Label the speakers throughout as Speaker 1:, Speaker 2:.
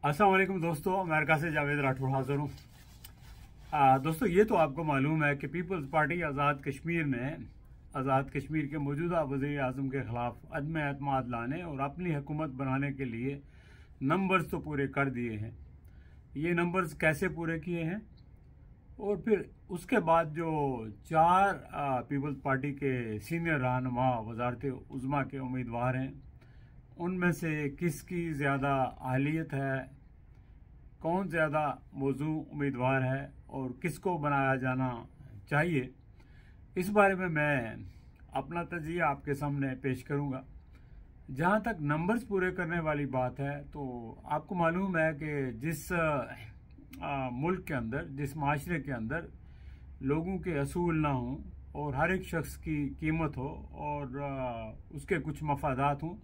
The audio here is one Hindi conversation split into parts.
Speaker 1: अस्सलाम वालेकुम दोस्तों, अमेरिका से जावेद राठौर हाजिर हूँ। दोस्तों, ये तो आपको मालूम है कि पीपल्स पार्टी आज़ाद कश्मीर ने आज़ाद कश्मीर के मौजूदा वज़ीर आज़म के ख़िलाफ़ अदम एतमाद लाने और अपनी हुकूमत बनाने के लिए नंबर्स तो पूरे कर दिए हैं। ये नंबर्स कैसे पूरे किए हैं और फिर उसके बाद जो चार पीपल्स पार्टी के सीनियर रहनुमा वज़ारत उज़्मा के उम्मीदवार हैं, उनमें से किसकी ज़्यादा अहलियत है, कौन ज़्यादा मौजू उम्मीदवार है और किसको बनाया जाना चाहिए, इस बारे में मैं अपना तजिया आपके सामने पेश करूंगा। जहां तक नंबर्स पूरे करने वाली बात है, तो आपको मालूम है कि जिस मुल्क के अंदर, जिस माशरे के अंदर लोगों के असूल ना हों और हर एक शख्स की कीमत हो और उसके कुछ मफादात हों,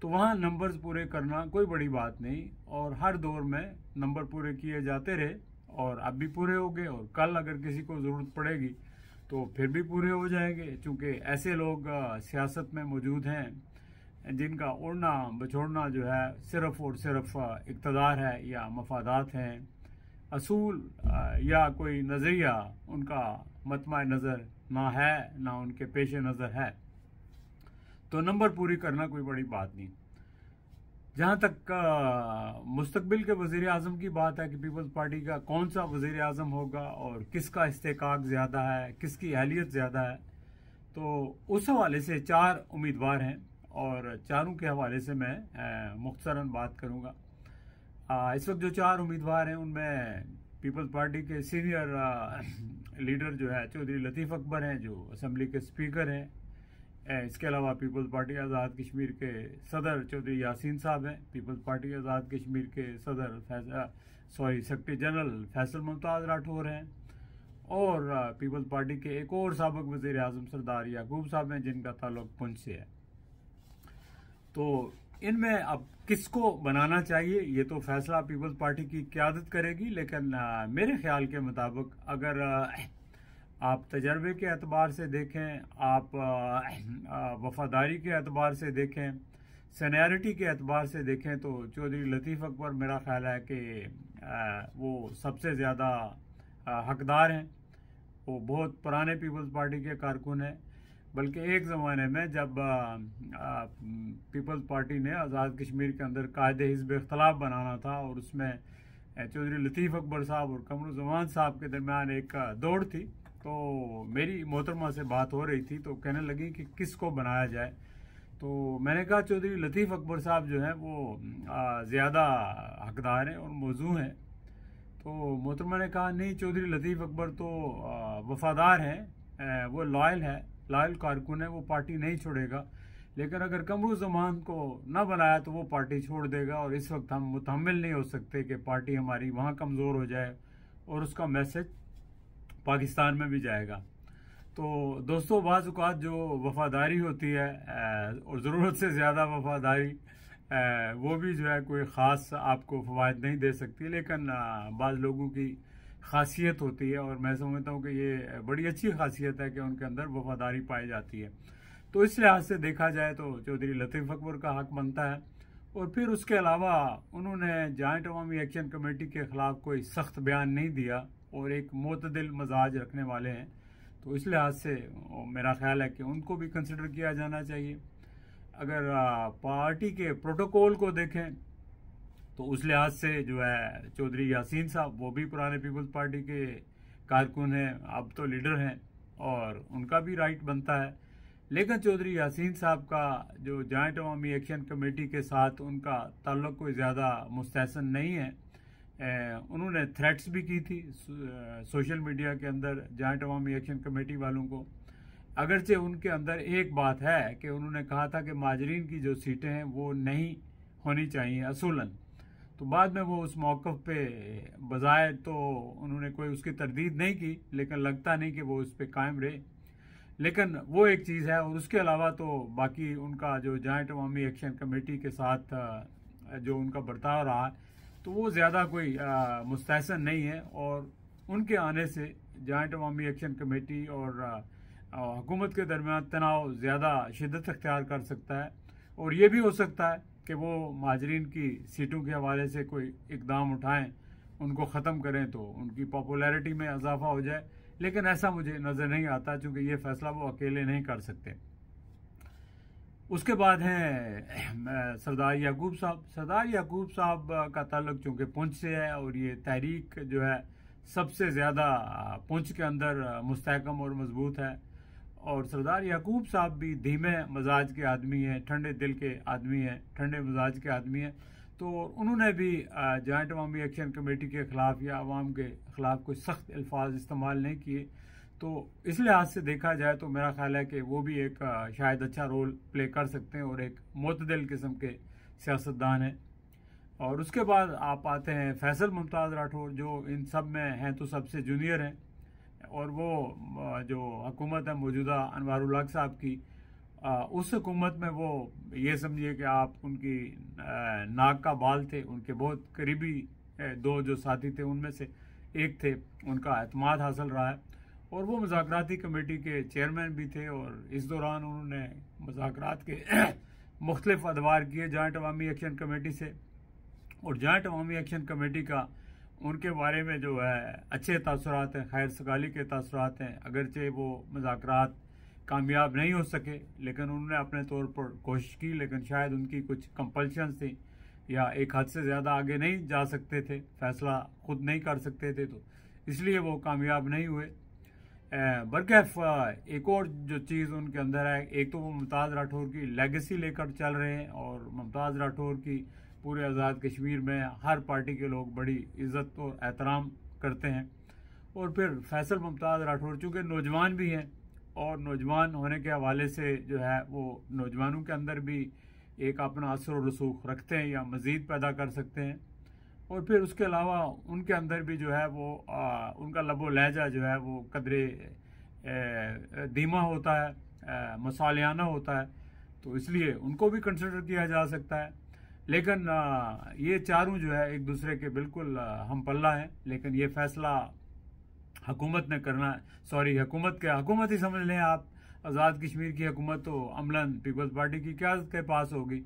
Speaker 1: तो वहाँ नंबर्स पूरे करना कोई बड़ी बात नहीं। और हर दौर में नंबर पूरे किए जाते रहे और अब भी पूरे हो गए और कल अगर किसी को ज़रूरत पड़ेगी तो फिर भी पूरे हो जाएंगे, चूँकि ऐसे लोग सियासत में मौजूद हैं जिनका उड़ना बछोड़ना जो है सिर्फ़ और सिर्फ इक़्तिदार है या मफादात हैं, असूल या कोई नज़रिया उनका मतमा नज़र ना है, ना उनके पेश नज़र है, तो नंबर पूरी करना कोई बड़ी बात नहीं। जहाँ तक मुस्तकबिल के वज़ीर आज़म की बात है कि पीपल्स पार्टी का कौन सा वज़ीर आज़म होगा और किसका इस्तेकाक ज़्यादा है, किसकी अहलियत ज़्यादा है, तो उस हवाले से चार उम्मीदवार हैं और चारों के हवाले से मैं मुख्तसरन बात करूँगा। इस वक्त जो चार उम्मीदवार हैं उनमें पीपल्स पार्टी के सीनियर लीडर जो है चौधरी लतीफ़ अकबर हैं, जो असम्बली के स्पीकर हैं। इसके अलावा पीपल्स पार्टी आज़ाद कश्मीर के सदर चौधरी यासीन साहब हैं। पीपल्स पार्टी आज़ाद कश्मीर के सदर सेक्रेटरी जनरल फैसल मुमताज़ राठौर हैं और पीपल्स पार्टी के एक और साबिक़ वज़ीर आज़म सरदार याकूब साहब हैं, जिनका ताल्लुक पुंछ से है। तो इनमें अब किसको बनाना चाहिए, ये तो फैसला पीपल्स पार्टी की क़यादत करेगी, लेकिन मेरे ख्याल के मुताबिक अगर आप तजर्बे के एतबार से देखें, आप वफादारी के एतबार से देखें, सीनियरिटी के एतबार से देखें, तो चौधरी लतीफ़ अकबर मेरा ख्याल है कि वो सबसे ज़्यादा हकदार हैं। वो बहुत पुराने पीपल्स पार्टी के कारकुन हैं, बल्कि एक ज़माने में जब पीपल्स पार्टी ने आज़ाद कश्मीर के अंदर कायदे हिज़्ब इख्तिलाफ बनाना था और उसमें चौधरी लतीफ़ अकबर साहब और कमरुज़्ज़मान साहब के दरमियान एक दौड़ थी, तो मेरी मोहतरमा से बात हो रही थी, तो कहने लगी कि किसको बनाया जाए। तो मैंने कहा चौधरी लतीफ़ अकबर साहब जो हैं वो ज़्यादा हकदार हैं और मौजू हैं। तो मोहतरमा ने कहा नहीं, चौधरी लतीफ़ अकबर तो वफादार हैं, वो लॉयल कारकुन है, वो पार्टी नहीं छोड़ेगा, लेकिन अगर कमरुज़्ज़मान को ना बनाया तो वो पार्टी छोड़ देगा और इस वक्त हम मुतहम्मिल नहीं हो सकते कि पार्टी हमारी वहाँ कमज़ोर हो जाए और उसका मैसेज पाकिस्तान में भी जाएगा। तो दोस्तों, बाज़ औक़ात जो वफ़ादारी होती है और ज़रूरत से ज़्यादा वफ़ादारी, वो भी जो है कोई ख़ास आपको फ़वाइद नहीं दे सकती, लेकिन बाज़ लोगों की ख़ासियत होती है और मैं समझता हूँ कि ये बड़ी अच्छी ख़ासियत है कि उनके अंदर वफ़ादारी पाई जाती है। तो इस लिहाज से देखा जाए तो चौधरी लतीफ़ अकबर का हक़ बनता है। और फिर उसके अलावा उन्होंने जॉइंट अवामी एक्शन कमेटी के ख़िलाफ़ कोई सख्त बयान नहीं दिया और एक मोतदिल मजाज रखने वाले हैं, तो इस लिहाज से मेरा ख्याल है कि उनको भी कंसिडर किया जाना चाहिए। अगर पार्टी के प्रोटोकॉल को देखें तो उस लिहाज से जो है चौधरी यासीन साहब, वो भी पुराने पीपल्स पार्टी के कारकुन हैं, अब तो लीडर हैं और उनका भी राइट बनता है। लेकिन चौधरी यासीन साहब का जो जॉइंट अवामी एक्शन कमेटी के साथ उनका ताल्लुक़ कोई ज़्यादा मुस्तहसन नहीं है। उन्होंने थ्रेट्स भी की थी सोशल मीडिया के अंदर जॉइंट अवामी एक्शन कमेटी वालों को, अगरचे उनके अंदर एक बात है कि उन्होंने कहा था कि माजरीन की जो सीटें हैं वो नहीं होनी चाहिए असूलन, तो बाद में वो उस मौक़िफ़ पे बज़ाहिर तो उन्होंने कोई उसकी तरदीद नहीं की, लेकिन लगता नहीं कि वो उस पर कायम रहे। लेकिन वो एक चीज़ है और उसके अलावा तो बाकी उनका जो जॉइंट अवामी एक्शन कमेटी के साथ जो उनका बर्ताव रहा, तो वो ज़्यादा कोई मुस्तहसन नहीं है और उनके आने से जॉइंट अवामी एक्शन कमेटी और हुकूमत के दरमियान तनाव ज़्यादा शिद्दत अख्तियार कर सकता है। और ये भी हो सकता है कि वो महाजरीन की सीटों के हवाले से कोई इकदाम उठाएं, उनको ख़त्म करें तो उनकी पॉपुलैरिटी में इजाफा हो जाए, लेकिन ऐसा मुझे नज़र नहीं आता क्योंकि ये फ़ैसला वो अकेले नहीं कर सकते। उसके बाद हैं सरदार याकूब साहब। सरदार याकूब साहब का ताल्लुक चूँकि पुंछ से है और ये तहरीक जो है सबसे ज़्यादा पुंछ के अंदर मुस्तहकम और मजबूत है। और सरदार याकूब साहब भी धीमे मजाज के आदमी हैं, ठंडे दिल के आदमी हैं, ठंडे मजाज के आदमी हैं। तो उन्होंने भी जॉइंट अवामी एक्शन कमेटी के ख़िलाफ़ या अवाम के ख़िलाफ़ कोई सख्त अल्फाज इस्तेमाल नहीं किए। तो इस लिहाज से देखा जाए तो मेरा ख्याल है कि वो भी एक शायद अच्छा रोल प्ले कर सकते हैं और एक मोतदिल किस्म के सियासतदान हैं। और उसके बाद आप आते हैं फैसल मुमताज़ राठौर, जो इन सब में हैं तो सबसे जूनियर हैं। और वो जो हुकूमत है मौजूदा अनवारुल हक साहब की, उस हुकूमत में वो ये समझिए कि आप उनकी नाक का बाल थे। उनके बहुत करीबी दो जो साथी थे उनमें से एक थे, उनका एतमाद हासिल रहा है और वो मुज़ाकराती कमेटी के चेयरमैन भी थे। और इस दौरान उन्होंने मुज़ाकरात के मुख्तलिफ अदवार किए जॉइंट अवामी एक्शन कमेटी से। और जॉइंट अवामी एक्शन कमेटी का उनके बारे में जो है अच्छे तासुरात हैं, खैर सगाली के तासुरात हैं। अगरचे वो मुज़ाकरात कामयाब नहीं हो सके, लेकिन उन्होंने अपने तौर पर कोशिश की, लेकिन शायद उनकी कुछ कंपल्शंस थी या एक हद से ज़्यादा आगे नहीं जा सकते थे, फ़ैसला खुद नहीं कर सकते थे, तो इसलिए वो कामयाब नहीं हुए। बरकैफ एक और जो चीज़ उनके अंदर है, एक तो वो मुमताज़ राठौर की लेगेसी लेकर चल रहे हैं और मुमताज़ राठौर की पूरे आज़ाद कश्मीर में हर पार्टी के लोग बड़ी इज़्ज़त और एहतराम करते हैं। और फिर फैसल मुमताज़ राठौर चूँकि नौजवान भी हैं और नौजवान होने के हवाले से जो है वो नौजवानों के अंदर भी एक अपना असर और रसूख रखते हैं या मज़ीद पैदा कर सकते हैं। और फिर उसके अलावा उनके अंदर भी जो है वो उनका लबो लहजा जो है वो कदरे धीमा होता है, मसालियाना होता है, तो इसलिए उनको भी कंसिडर किया जा सकता है। लेकिन ये चारों जो है एक दूसरे के बिल्कुल हम पल्ला हैं, लेकिन ये फैसला हुकूमत ने करना है। सॉरी, हुकूमत ही समझ लें आप। आज़ाद कश्मीर की हुकूमत तो अमलन पीपल्स पार्टी की क़यादत के पास होगी,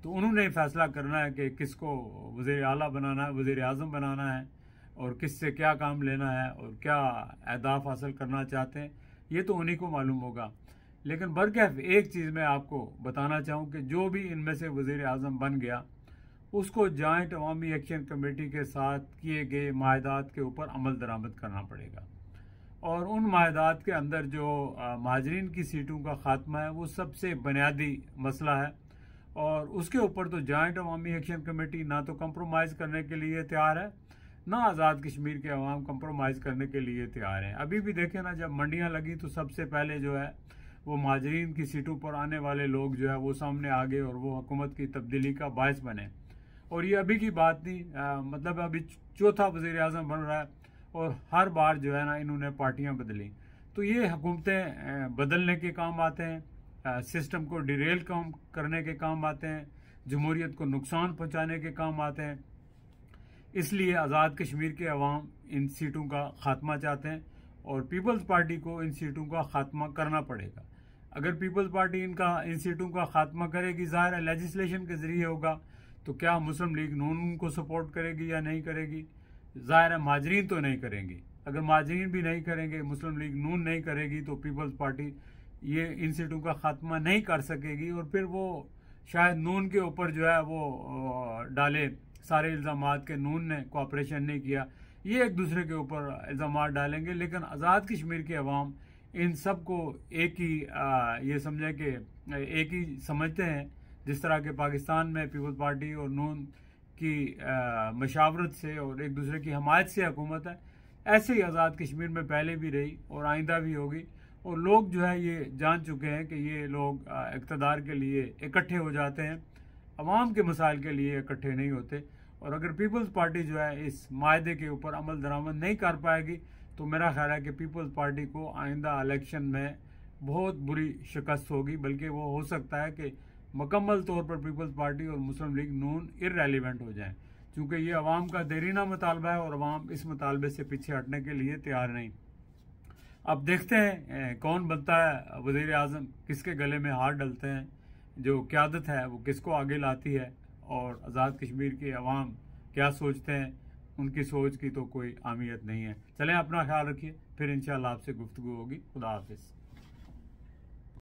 Speaker 1: तो उन्होंने फैसला करना है कि किसको वज़ीर आला बनाना है, वज़ीर आज़म बनाना है और किससे क्या काम लेना है और क्या अहदाफ हासिल करना चाहते हैं, ये तो उन्हीं को मालूम होगा। लेकिन बरकैफ एक चीज़ मैं आपको बताना चाहूँ कि जो भी इनमें से वज़ीर आज़म बन गया उसको जॉइंट अवामी एक्शन कमेटी के साथ किए गए माहदात के ऊपर अमल दरामद करना पड़ेगा। और उन माहदात के अंदर जो महाजरीन की सीटों का खात्मा है वो सबसे बुनियादी मसला है और उसके ऊपर तो जॉइंट अवामी एक्शन कमेटी ना तो कंप्रोमाइज़ करने के लिए तैयार है, ना आज़ाद कश्मीर के अवाम कंप्रोमाइज़ करने के लिए तैयार हैं। अभी भी देखें ना, जब मंडियां लगी तो सबसे पहले जो है वो महाजरीन की सीटों पर आने वाले लोग जो है वो सामने आ गए और वो हुकूमत की तब्दीली का बायस बने। और ये अभी की बात नहीं, मतलब अभी चौथा वज़ीर आज़म बन रहा है और हर बार जो है ना इन्होंने पार्टियां बदली। तो ये हुकूमतें बदलने के काम आते हैं, सिस्टम को डिरेल काम करने के काम आते हैं, जमहूरियत को नुकसान पहुंचाने के काम आते हैं। इसलिए आज़ाद कश्मीर के अवाम इन सीटों का खात्मा चाहते हैं और पीपल्स पार्टी को इन सीटों का खात्मा करना पड़ेगा। अगर पीपल्स पार्टी इन सीटों का खात्मा करेगी, ज़ाहिर है लेजिस्लेशन के ज़रिए होगा, तो क्या मुस्लिम लीग नून को सपोर्ट करेगी या नहीं करेगी? ज़ाहिर है महाजरीन तो नहीं करेंगी। अगर महाजरीन भी नहीं करेंगे, मुस्लिम लीग नून नहीं करेगी, तो पीपल्स पार्टी ये इन सीटों का खात्मा नहीं कर सकेगी और फिर वो शायद नून के ऊपर जो है वो डाले सारे इल्ज़ामात के नून ने कोऑपरेशन नहीं किया, ये एक दूसरे के ऊपर इल्ज़ामात डालेंगे। लेकिन आज़ाद कश्मीर के अवाम इन सब को एक ही ये समझें कि एक ही समझते हैं। जिस तरह के पाकिस्तान में पीपल्स पार्टी और नून की मशावरत से और एक दूसरे की हमायत से हुकूमत है, ऐसे ही आज़ाद कश्मीर में पहले भी रही और आइंदा भी होगी। और लोग जो है ये जान चुके हैं कि ये लोग इक़्तिदार के लिए इकट्ठे हो जाते हैं, अवाम के मसाइल के लिए इकट्ठे नहीं होते। और अगर पीपल्स पार्टी जो है इस मायदे के ऊपर अमल दरामद नहीं कर पाएगी, तो मेरा ख्याल है कि पीपल्स पार्टी को आइंदा इलेक्शन में बहुत बुरी शिकस्त होगी, बल्कि वो हो सकता है कि मुकम्मल तौर पर पीपल्स पार्टी और मुस्लिम लीग नून इररेलेवेंट हो जाएं, क्योंकि ये अवाम का देरीना मुतालबा है और अवाम इस मुतालबे से पीछे हटने के लिए तैयार नहीं। अब देखते हैं कौन बनता है वज़ीर आज़म, किसके गले में हाथ डलते हैं, जो क़यादत है वो किसको आगे लाती है। और आज़ाद कश्मीर के अवाम क्या सोचते हैं, उनकी सोच की तो कोई अहमियत नहीं है। चलें, अपना ख्याल रखिए, फिर इंशाल्लाह आपसे गुफ्तगू होगी। खुदा हाफिज़।